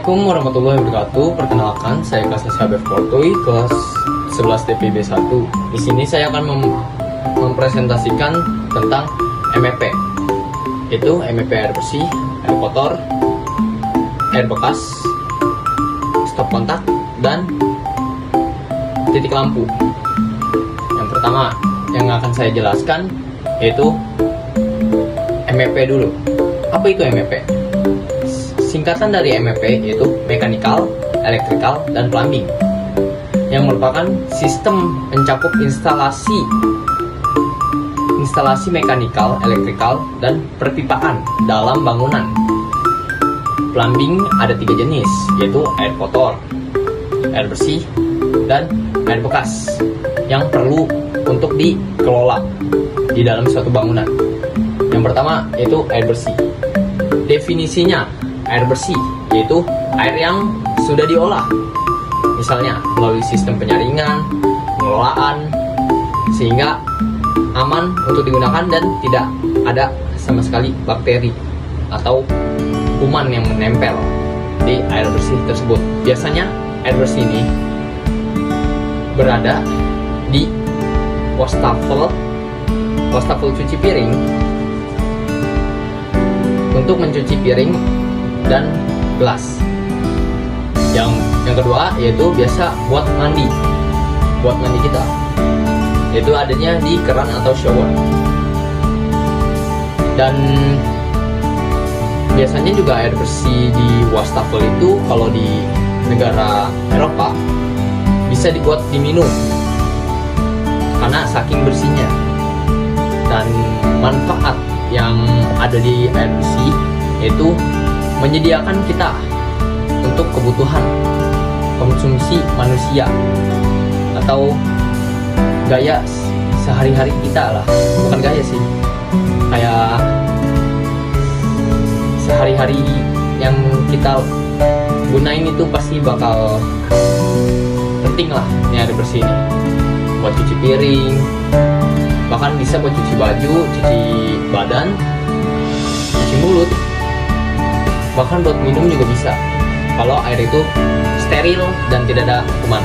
Assalamualaikum warahmatullahi wabarakatuh. Perkenalkan, saya kelas Habib Fortuy, kelas 11 TPB 1. Di sini saya akan mempresentasikan tentang MEP. Itu MEP air bersih, air kotor, air bekas, stop kontak, dan titik lampu. Yang pertama yang akan saya jelaskan yaitu MEP dulu. Apa itu MEP? Singkatan dari MEP yaitu Mechanical, Electrical, dan Plumbing, yang merupakan sistem mencakup instalasi mekanikal, elektrikal, dan perpipaan dalam bangunan. Plumbing ada 3 jenis, yaitu air kotor, air bersih, dan air bekas yang perlu untuk dikelola di dalam suatu bangunan. Yang pertama yaitu air bersih. Definisinya, air bersih yaitu air yang sudah diolah, misalnya melalui sistem penyaringan, pengelolaan, sehingga aman untuk digunakan dan tidak ada sama sekali bakteri atau kuman yang menempel di air bersih tersebut. Biasanya air bersih ini berada di wastafel cuci piring untuk mencuci piring dan gelas. Yang kedua yaitu biasa buat mandi kita, yaitu adanya di keran atau shower. Dan biasanya juga air bersih di wastafel itu kalau di negara Eropa bisa dibuat diminum karena saking bersihnya. Dan manfaat yang ada di air bersih yaitu menyediakan kita untuk kebutuhan konsumsi manusia atau gaya sehari-hari kita lah. Bukan gaya sih, kayak sehari-hari yang kita gunain itu pasti bakal penting lah ini air bersih ini. Buat cuci piring, bahkan bisa buat cuci baju, cuci badan, cuci mulut, bahkan buat minum juga bisa kalau air itu steril dan tidak ada kuman.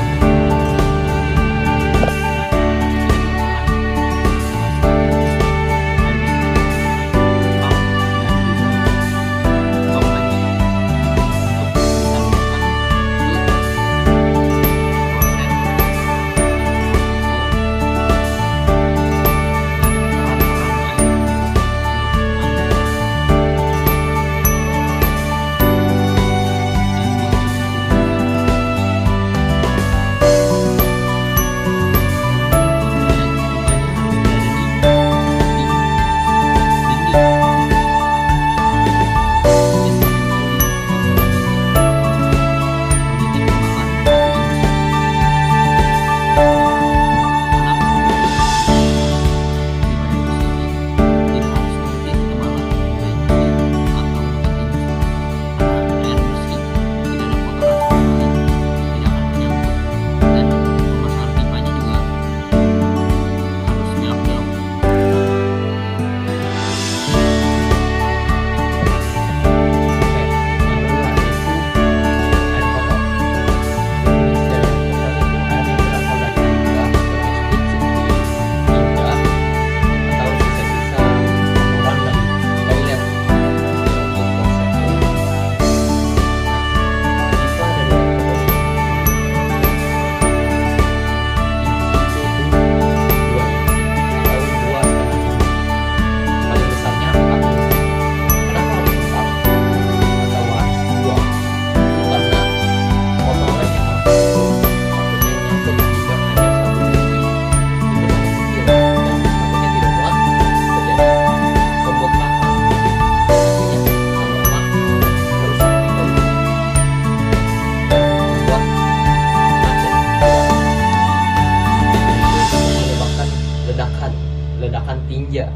Ledakan tinja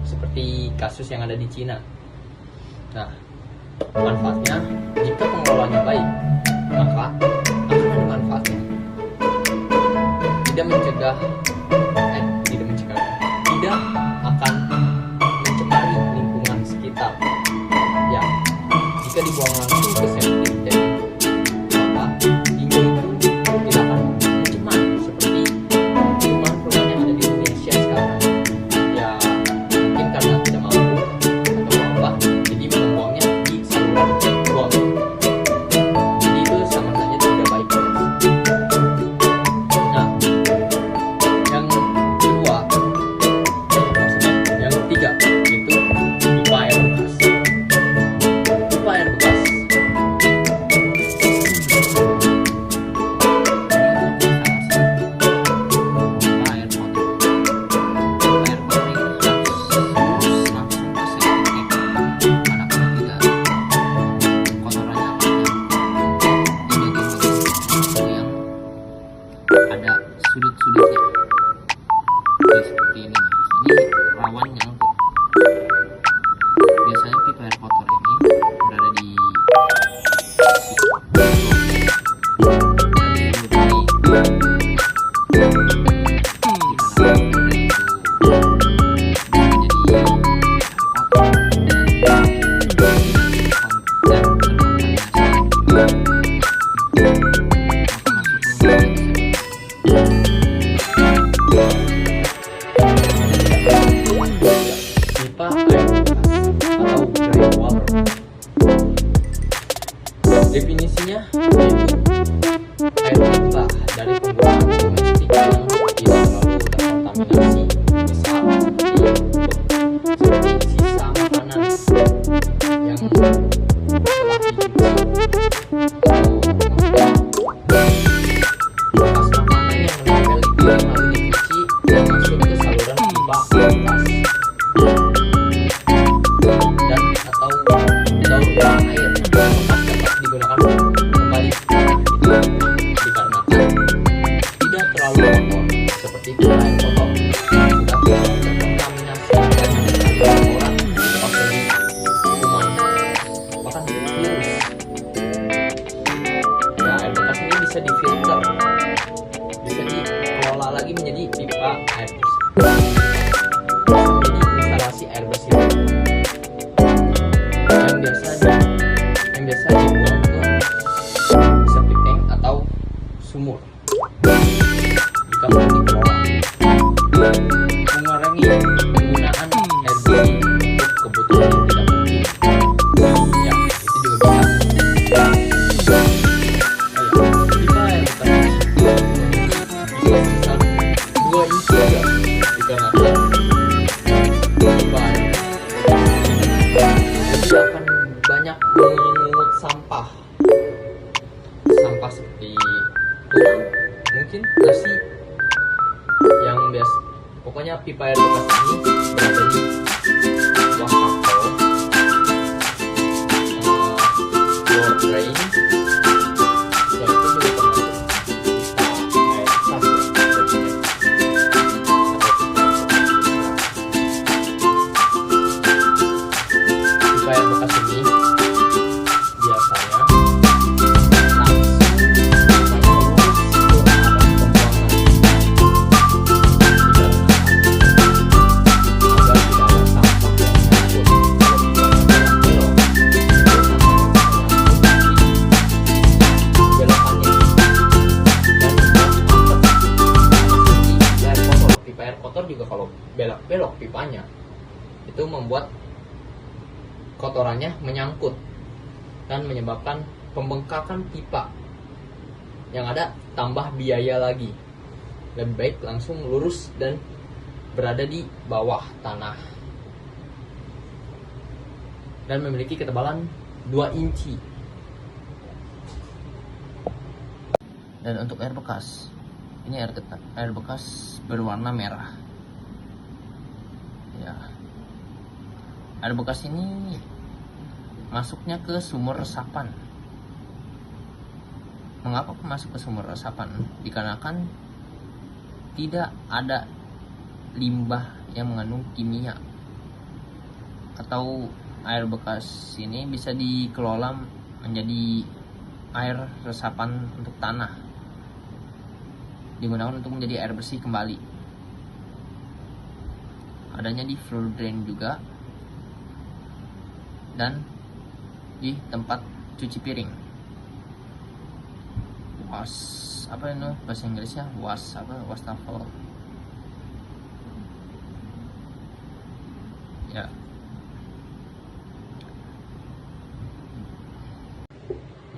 seperti kasus yang ada di Cina. Nah, manfaatnya jika pengelolaannya baik, maka akan ada manfaatnya. Tidak akan mencemari lingkungan sekitar. Ya, jika dibuang langsung ke septic tank misal seperti sisa makanan yang telah dicuci, bekas makanan yang menempel di piring lalu dicuci dan masuk ke saluran pipa atas, dan atau daur ulang air bekas dapat digunakan kembali. Itu dikarenakan tidak terlalu kotor seperti air kotor sudah terkontaminasi dengan kotoran, bakteri, kuman, bahkan virus. Ya, air bekas ini bisa difilter, bisa dikelola lagi menjadi pipa air bersih, menjadi instalasi air bersih yang biasa dibuang ke septic tank atau sumur jika mau dikelola, mengurangi penggunaan air bersih untuk kebutuhan yang tidak penting. Ya, itu juga bisa. Pipa air bekas bisa sebesar 2 inci ya, dikarenakan pipa air bekas akan banyak mengungut sampah seperti tulang, mungkin nasi yang biasa. Pokoknya pipa air bekas ini berada di wastafel, door drain, dan itu juga termasuk pipa air bekas ya, pipa air bekas ini biasanya juga kalau belok pipanya itu membuat kotorannya menyangkut dan menyebabkan pembengkakan pipa, yang ada tambah biaya lagi. Lebih baik langsung lurus dan berada di bawah tanah dan memiliki ketebalan 2 inci. Dan untuk air bekas, ini air bekas berwarna merah. Ya, air bekas ini masuknya ke sumur resapan. Mengapa masuk ke sumur resapan? Dikarenakan tidak ada limbah yang mengandung kimia, atau air bekas ini bisa dikelola menjadi air resapan untuk tanah, digunakan untuk menjadi air bersih kembali. Adanya di floor drain juga, dan di tempat cuci piring. Apa itu bahasa Inggrisnya? Wastafel. Ya.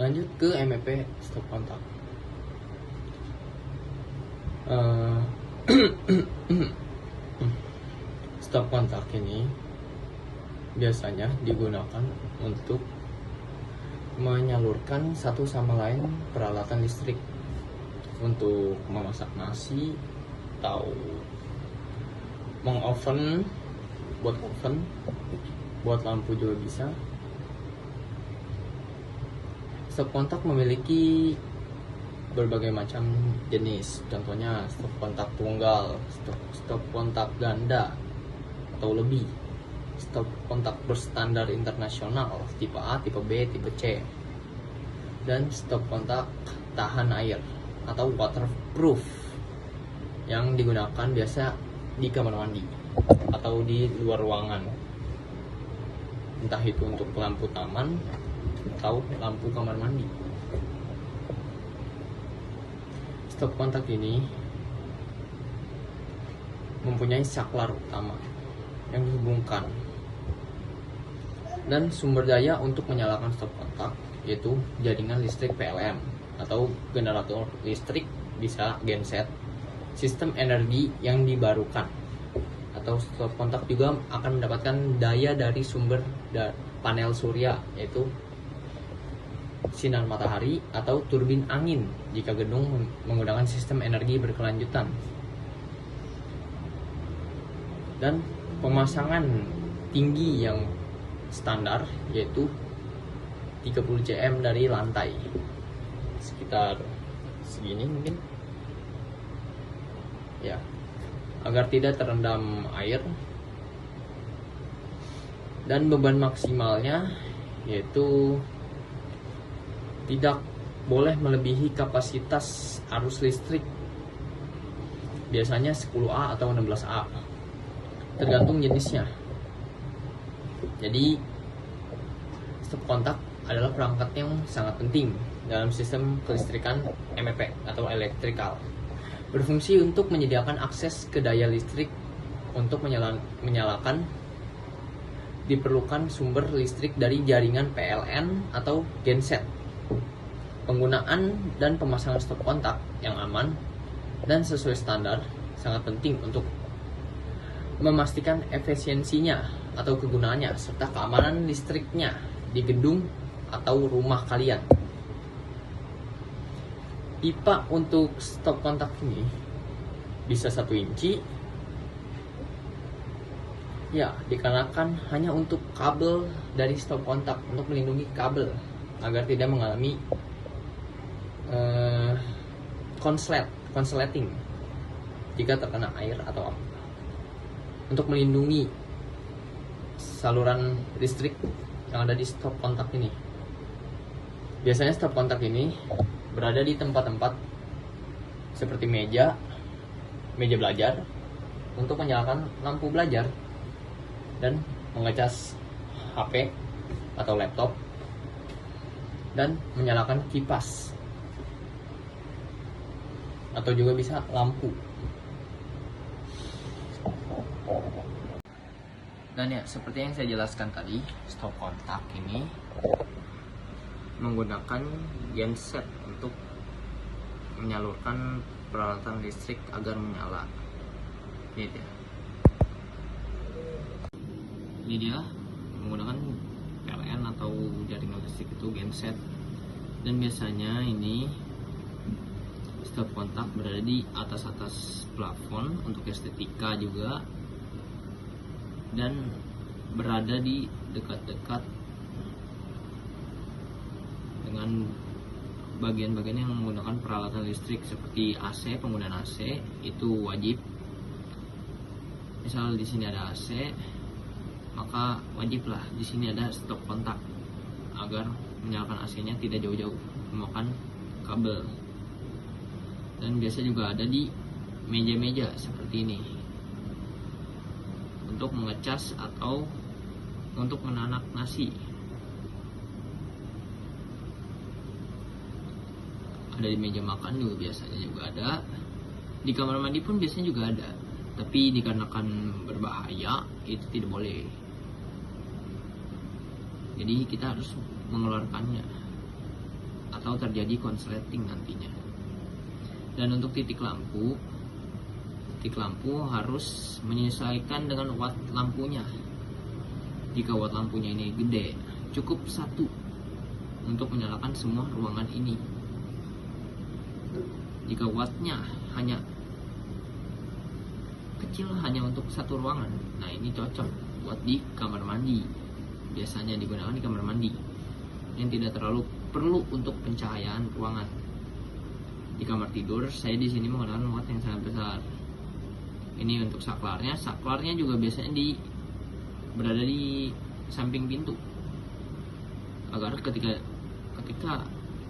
Lanjut ke MEP stop kontak. Stop kontak ini biasanya digunakan untuk menyalurkan satu sama lain peralatan listrik untuk memasak nasi atau mengoven, buat lampu juga bisa. Stop kontak memiliki berbagai macam jenis, contohnya stop kontak tunggal, stop kontak ganda atau lebih, stop kontak berstandar internasional tipe A, tipe B, tipe C, dan stop kontak tahan air atau waterproof yang digunakan biasa di kamar mandi atau di luar ruangan, entah itu untuk lampu taman atau lampu kamar mandi. Stop kontak ini mempunyai saklar utama yang dihubungkan, dan sumber daya untuk menyalakan stop kontak yaitu jaringan listrik PLM atau generator listrik, bisa genset, sistem energi yang dibarukan atau stop kontak juga akan mendapatkan daya dari sumber panel surya, yaitu sinar matahari atau turbin angin jika gedung menggunakan sistem energi berkelanjutan. Dan pemasangan tinggi yang standar yaitu 30 cm dari lantai, sekitar segini mungkin ya, agar tidak terendam air. Dan beban maksimalnya yaitu tidak boleh melebihi kapasitas arus listrik, biasanya 10A atau 16A, tergantung jenisnya. Jadi stop kontak adalah perangkat yang sangat penting dalam sistem kelistrikan MEP atau electrical. Berfungsi untuk menyediakan akses ke daya listrik. Untuk menyalakan diperlukan sumber listrik dari jaringan PLN atau genset. Penggunaan dan pemasangan stop kontak yang aman dan sesuai standar sangat penting untuk memastikan efisiensinya atau kegunaannya serta keamanan listriknya di gedung atau rumah kalian. Pipa untuk stop kontak ini bisa 1 inci ya, dikarenakan hanya untuk kabel dari stop kontak, untuk melindungi kabel agar tidak mengalami konsleting jika terkena air atau apa, untuk melindungi saluran listrik yang ada di stop kontak ini. Biasanya stop kontak ini berada di tempat-tempat seperti meja belajar, untuk menyalakan lampu belajar dan mengecas HP atau laptop, dan menyalakan kipas atau juga bisa lampu. Dan ya, seperti yang saya jelaskan tadi, stop kontak ini menggunakan genset untuk menyalurkan peralatan listrik agar menyala. Ini dia menggunakan PLN atau jaringan listrik, itu genset. Dan biasanya ini stop kontak berada di atas plafon untuk estetika juga, dan berada di dekat-dekat dengan bagian-bagian yang menggunakan peralatan listrik seperti AC. Penggunaan AC itu wajib. Misal di sini ada AC, maka wajiblah di sini ada stop kontak agar menyalakan AC-nya tidak jauh-jauh memakan kabel. Dan biasa juga ada di meja-meja seperti ini untuk mengecas atau untuk menanak nasi. Ada di meja makan juga biasanya juga ada. Di kamar mandi pun biasanya juga ada. Tapi dikarenakan berbahaya, itu tidak boleh. Jadi kita harus mengeluarkannya atau terjadi konsleting nantinya. Dan untuk titik lampu harus menyesuaikan dengan watt lampunya. Jika watt lampunya ini gede, cukup 1 untuk menyalakan semua ruangan ini. Jika wattnya hanya kecil, hanya untuk 1 ruangan, nah ini cocok buat di kamar mandi. Biasanya digunakan di kamar mandi yang tidak terlalu perlu untuk pencahayaan ruangan. Di kamar tidur, saya di sini menggunakan watt yang sangat besar. Ini untuk saklarnya juga biasanya berada di samping pintu, agar ketika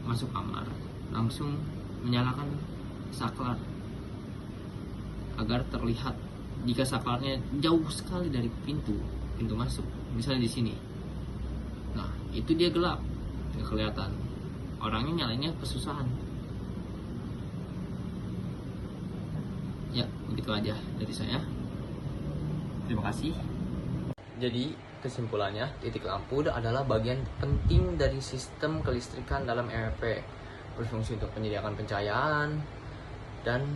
masuk kamar langsung menyalakan saklar, agar terlihat jika saklarnya jauh sekali dari pintu masuk, misalnya di sini. Nah, itu dia gelap, nggak kelihatan. Orangnya nyalainnya kesusahan. Ya, begitu aja dari saya. Terima kasih. Jadi, kesimpulannya, titik lampu adalah bagian penting dari sistem kelistrikan dalam MEP. Berfungsi untuk menyediakan pencahayaan dan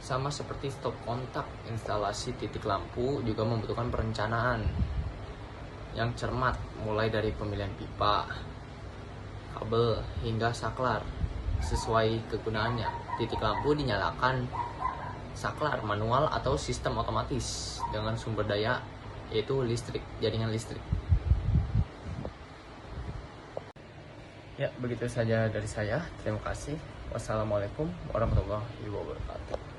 Sama seperti stop kontak, instalasi titik lampu juga membutuhkan perencanaan yang cermat, mulai dari pemilihan pipa, kabel, hingga saklar sesuai kegunaannya. Titik lampu dinyalakan saklar manual atau sistem otomatis dengan sumber daya yaitu listrik, jaringan listrik. Ya, begitu saja dari saya. Terima kasih. Wassalamualaikum warahmatullahi wabarakatuh.